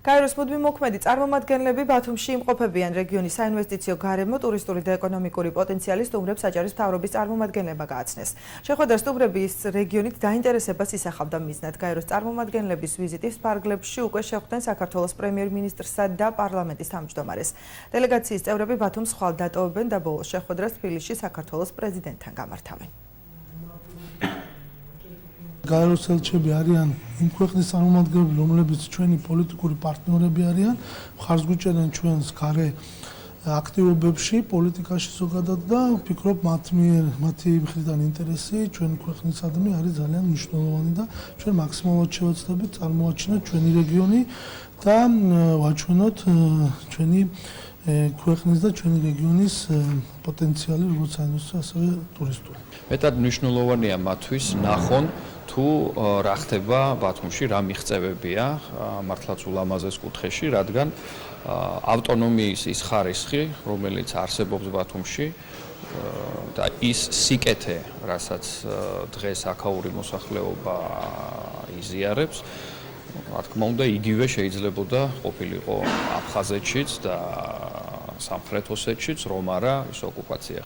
გაეროს მუდმივ მოქმედი წარმომადგენლები ბათუმში იმყოფებიან რეგიონის საინვესტიციო გარემო, ტურისტული და ეკონომიკური პოტენციალი სტუმრებს აჭარის მთავრობის წარმომადგენლებმა გააცნეს. შეხვედრა სტუმრების რეგიონით დაინტერესებას ისახავდა მიზნად. გაეროს წარმომადგენლების ვიზიტის ფარგლებში უკვე შეხვდნენ საქართველოს პრემიერ-მინისტრსა და პარლამენტის თავმჯდომარეს. დელეგაციის წევრები ბათუმს ხვალ დატოვებენ და ბოლოს შეხვედრას თბილისში საქართველოს პრეზიდენტთან გამართავენ. გაეროს ელჩები არიან იმ ქვეყნის წარმომადგენლები, რომლებიც ჩვენი პოლიტიკური პარტნიორები არიან, მხარს გვიჭერენ ჩვენს გარე აქტივობებში, პოლიტიკაში ზოგადად და ვფიქრობ, მათი მხრიდან ინტერესი ჩვენი ქვეყნისადმი არის ძალიან მნიშვნელოვანი და ჩვენ მაქსიმალურად შევეცდებით წარმოაჩინოთ ჩვენი რეგიონი და ვაჩვენოთ ჩვენი ქვეყნის და ჩვენი რეგიონის პოტენციალი, როგორც საინვესტიციო, ასევე ტურისტული. მეტად მნიშვნელოვანია მათთვის ნახონ თუ რა ხდება ბათუმში, რა მიღწევებია მართლაც ულამაზეს კუთხეში, რადგან ავტონომიის ის ხარისხი, რომელიც არსებობს ბათუმში და ის სიკეთე, რასაც დღეს აქაური მოსახლეობა იზიარებს, რა თქმა უნდა, იგივე შეიძლებოდა ყოფილიყო აფხაზეთშიც და სამხრეთ ოსეთშიც, რომ არა ის ოკუპაცია.